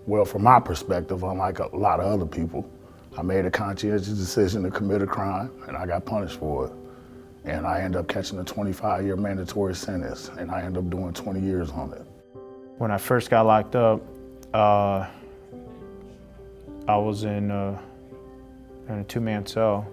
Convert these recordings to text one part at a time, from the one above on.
Well, from my perspective, unlike a lot of other people, I made a conscientious decision to commit a crime, and I got punished for it. And I ended up catching a 25-year mandatory sentence, and I ended up doing 20 years on it. When I first got locked up, I was in a two-man cell.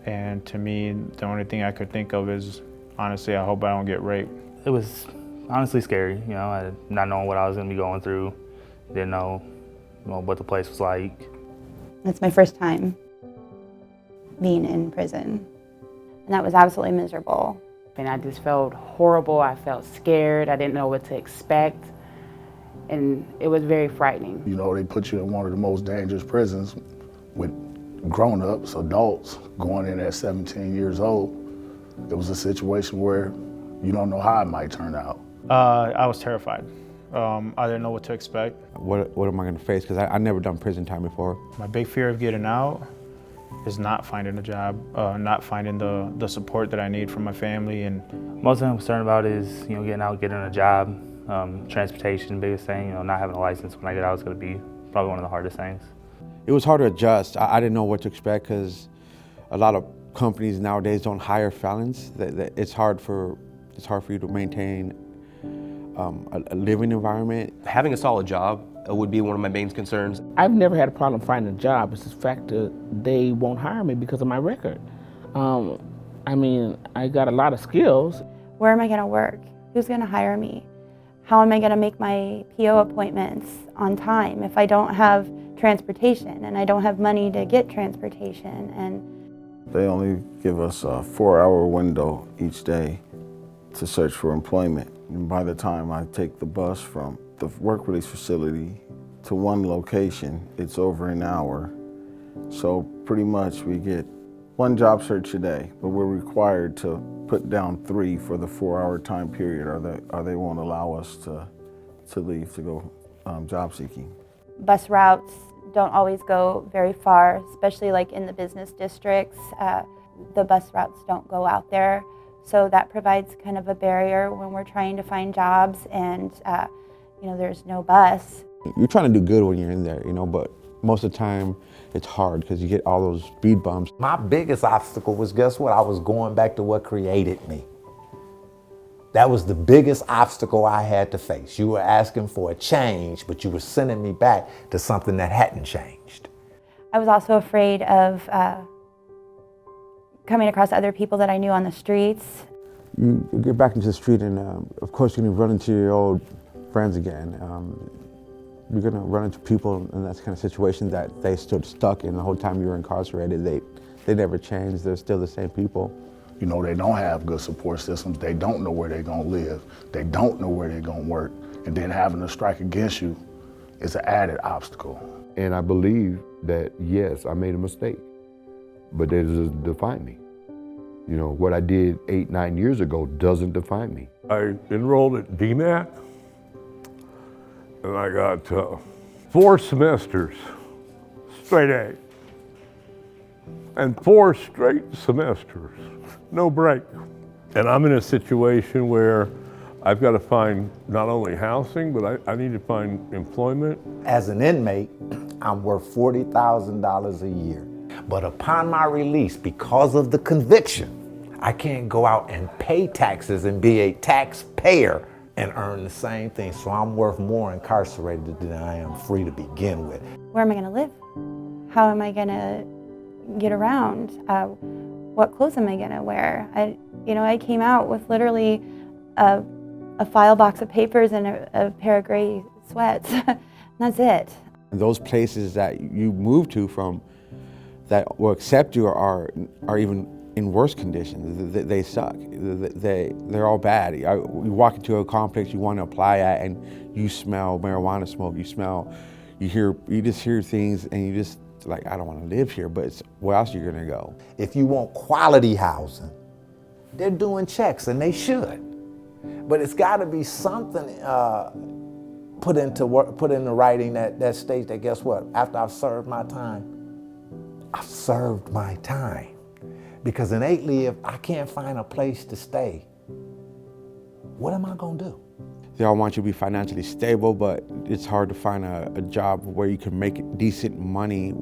And to me, the only thing I could think of is, honestly, I hope I don't get raped. It was honestly scary, not knowing what I was gonna be going through. Didn't know, what the place was like. It's my first time being in prison, and that was absolutely miserable. And I just felt horrible, I felt scared, I didn't know what to expect, and it was very frightening. They put you in one of the most dangerous prisons with grown-ups, adults, going in at 17 years old. It was a situation where you don't know how it might turn out. I was terrified. I didn't know what to expect. What am I going to face? Because I never done prison time before. My big fear of getting out is not finding a job, not finding the support that I need from my family. And most I'm concerned about is, getting out, getting a job, transportation, biggest thing. Not having a license when I get out is going to be probably one of the hardest things. It was hard to adjust. I didn't know what to expect because a lot of companies nowadays don't hire felons. It's hard for you to maintain a living environment. Having a solid job would be one of my main concerns. I've never had a problem finding a job. It's the fact that they won't hire me because of my record. I got a lot of skills. Where am I gonna work? Who's gonna hire me? How am I gonna make my PO appointments on time if I don't have transportation and I don't have money to get transportation? And they only give us a 4-hour window each day to search for employment. And by the time I take the bus from the work release facility to one location, it's over an hour. So pretty much we get one job search a day, but we're required to put down 3 for the 4-hour time period, or they won't allow us to leave to go job seeking. Bus routes don't always go very far, especially like in the business districts. The bus routes don't go out there. So that provides kind of a barrier when we're trying to find jobs and there's no bus. You're trying to do good when you're in there, but most of the time it's hard because you get all those speed bumps. My biggest obstacle was, guess what? I was going back to what created me. That was the biggest obstacle I had to face. You were asking for a change, but you were sending me back to something that hadn't changed. I was also afraid of coming across other people that I knew on the streets. You get back into the street and of course you're going to run into your old friends again. You're going to run into people in that kind of situation that they stood stuck in the whole time you were incarcerated. They never changed. They're still the same people. They don't have good support systems. They don't know where they're going to live. They don't know where they're going to work. And then having to strike against you is an added obstacle. And I believe that, yes, I made a mistake, but that doesn't define me. What I did 8, 9 years ago doesn't define me. I enrolled at DMAC, and I got 4 semesters, straight A, and 4 straight semesters, no break. And I'm in a situation where I've got to find not only housing, but I need to find employment. As an inmate, I'm worth $40,000 a year. But upon my release, because of the conviction, I can't go out and pay taxes and be a taxpayer and earn the same thing. So I'm worth more incarcerated than I am free to begin with. Where am I gonna live? How am I gonna get around? What clothes am I gonna wear? I came out with literally a file box of papers and a pair of gray sweats. That's it. And those places that you move to from that will accept you are even in worse conditions. They suck. They're all bad. You walk into a complex you want to apply at, and you smell marijuana smoke. You just hear things, and you just like, I don't want to live here. But where else are you gonna go? If you want quality housing, they're doing checks, and they should. But it's got to be something put into writing that states that, guess what? After I've served my time, I've served my time. Because innately, if I can't find a place to stay, what am I gonna do? They all want you to be financially stable, but it's hard to find a job where you can make decent money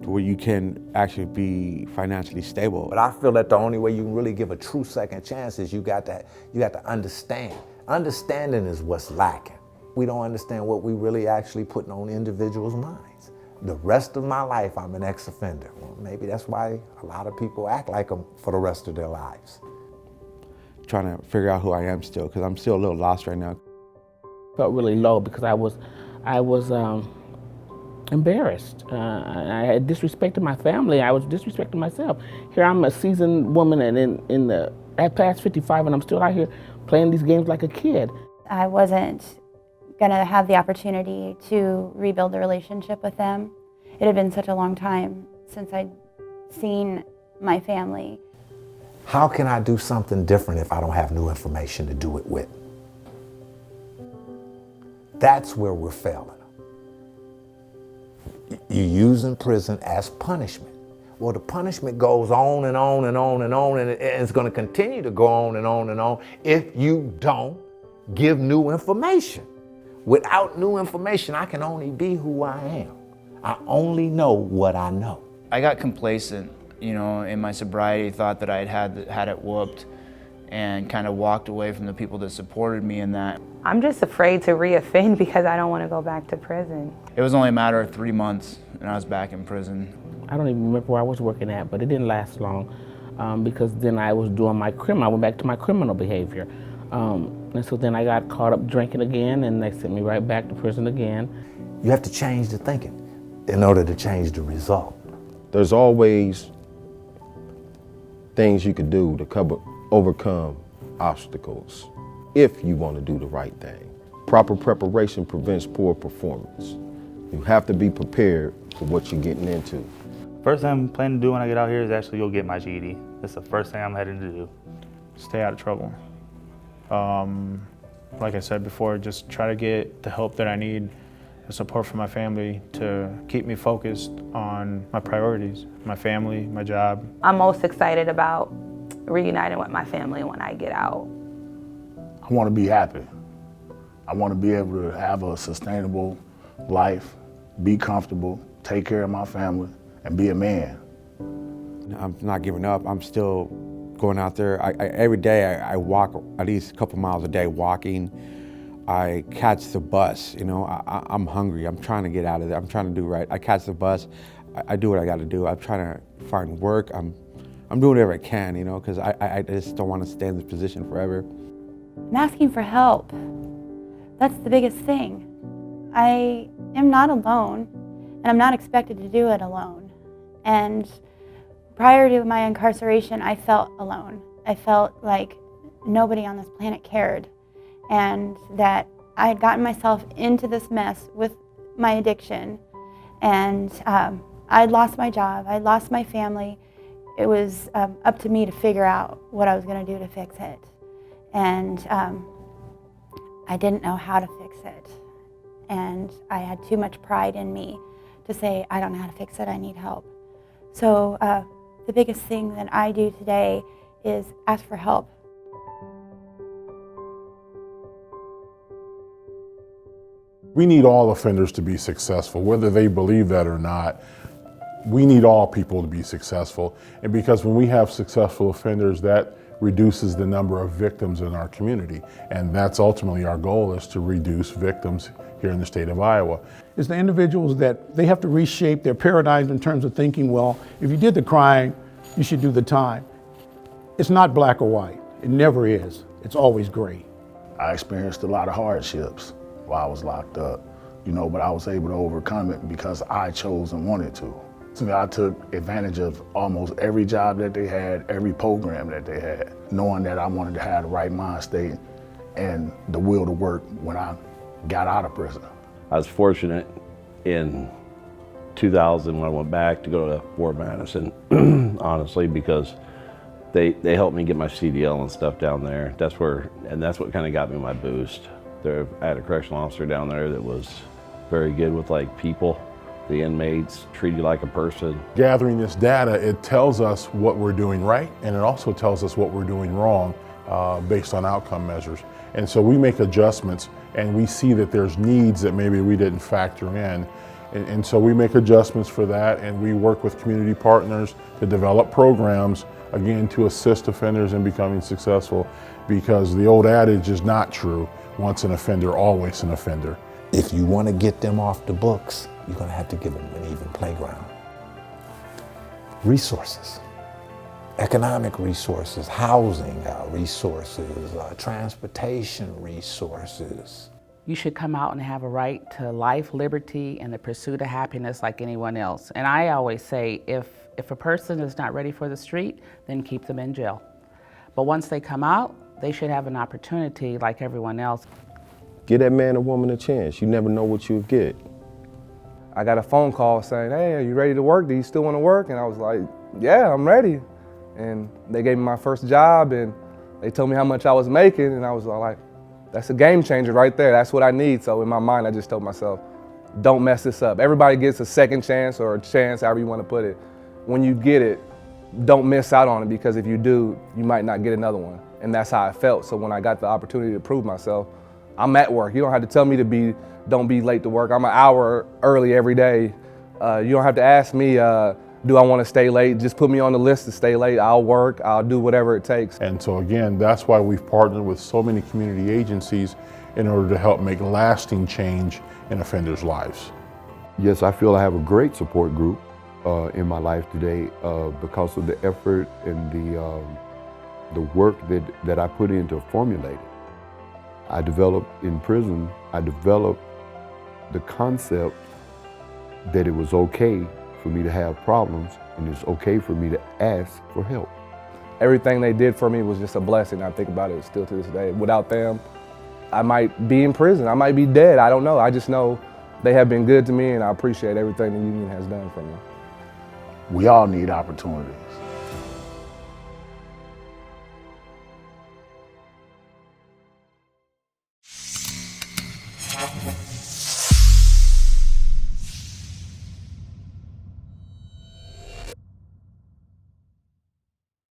to where you can actually be financially stable. But I feel that the only way you can really give a true second chance is you got to understand. Understanding is what's lacking. We don't understand what we really actually putting on individuals' minds. The rest of my life, I'm an ex-offender. Well, maybe that's why a lot of people act like them for the rest of their lives. Trying to figure out who I am still, because I'm still a little lost right now. Felt really low because I was embarrassed. I had disrespected my family. I was disrespecting myself. Here I'm a seasoned woman, and at past 55, and I'm still out here playing these games like a kid. I wasn't gonna have the opportunity to rebuild the relationship with them. It had been such a long time since I'd seen my family. How can I do something different if I don't have new information to do it with? That's where we're failing. You're using prison as punishment. Well, the punishment goes on and on and on and on, and it's going to continue to go on and on and on if you don't give new information. Without new information, I can only be who I am. I only know what I know. I got complacent, in my sobriety, thought that I had it whooped, and kind of walked away from the people that supported me in that. I'm just afraid to reoffend because I don't want to go back to prison. It was only a matter of 3 months, and I was back in prison. I don't even remember where I was working at, but it didn't last long because then I was doing I went back to my criminal behavior. And so then I got caught up drinking again, and they sent me right back to prison again. You have to change the thinking in order to change the result. There's always things you can do to overcome obstacles if you want to do the right thing. Proper preparation prevents poor performance. You have to be prepared for what you're getting into. First thing I'm planning to do when I get out here is actually go get my GED. That's the first thing I'm heading to do. Stay out of trouble. Like I said before, just try to get the help that I need, the support from my family to keep me focused on my priorities, my family, my job. I'm most excited about reuniting with my family when I get out. I want to be happy. I want to be able to have a sustainable life, be comfortable, take care of my family, and be a man. I'm not giving up. I'm still going out there. Every day I walk at least a couple miles a day walking. I catch the bus, I'm hungry. I'm trying to get out of there. I'm trying to do right. I catch the bus. I do what I got to do. I'm trying to find work. I'm doing whatever I can, because I just don't want to stay in this position forever. I'm asking for help. That's the biggest thing. I am not alone, and I'm not expected to do it alone. And prior to my incarceration, I felt alone. I felt like nobody on this planet cared, and that I had gotten myself into this mess with my addiction, and I'd lost my job, I'd lost my family. It was up to me to figure out what I was going to do to fix it. And I didn't know how to fix it. And I had too much pride in me to say, I don't know how to fix it, I need help. So the biggest thing that I do today is ask for help. We need all offenders to be successful, whether they believe that or not. We need all people to be successful. And because when we have successful offenders, that reduces the number of victims in our community. And that's ultimately our goal, is to reduce victims here in the state of Iowa. It's the individuals that they have to reshape their paradigms in terms of thinking, well, if you did the crime, you should do the time. It's not black or white. It never is. It's always gray. I experienced a lot of hardships while I was locked up, but I was able to overcome it because I chose and wanted to. So I took advantage of almost every job that they had, every program that they had, knowing that I wanted to have the right mind state and the will to work when I got out of prison. I was fortunate in 2000 when I went back to go to Fort Madison, honestly, because they helped me get my CDL and stuff down there. That's what kind of got me my boost. I had a correctional officer down there that was very good with people. The inmates treat you like a person. Gathering this data, it tells us what we're doing right, and it also tells us what we're doing wrong based on outcome measures. And so we make adjustments and we see that there's needs that maybe we didn't factor in. And so we make adjustments for that, and we work with community partners to develop programs, again, to assist offenders in becoming successful, because the old adage is not true: once an offender, always an offender. If you want to get them off the books, you're going to have to give them an even playground. Resources, economic resources, housing resources, transportation resources. You should come out and have a right to life, liberty, and the pursuit of happiness like anyone else. And I always say, if a person is not ready for the street, then keep them in jail. But once they come out, they should have an opportunity like everyone else. Give that man or woman a chance. You never know what you'll get. I got a phone call saying, "Hey, are you ready to work? Do you still want to work?" And I was like, "Yeah, I'm ready." And they gave me my first job, and they told me how much I was making, and I was like, that's a game changer right there. That's what I need. So in my mind, I just told myself, don't mess this up. Everybody gets a second chance, or a chance, however you want to put it. When you get it, don't miss out on it, because if you do, you might not get another one. And that's how I felt. So when I got the opportunity to prove myself, I'm at work. You don't have to tell me don't be late to work. I'm an hour early every day. You don't have to ask me, do I want to stay late? Just put me on the list to stay late. I'll work, I'll do whatever it takes. And so again, that's why we've partnered with so many community agencies in order to help make lasting change in offenders' lives. Yes, I feel I have a great support group in my life today because of the effort and the work that I put in to formulate it. I developed in prison, I developed the concept that it was okay for me to have problems, and it's okay for me to ask for help. Everything they did for me was just a blessing. I think about it still to this day. Without them, I might be in prison. I might be dead. I don't know. I just know they have been good to me, and I appreciate everything the union has done for me. We all need opportunities.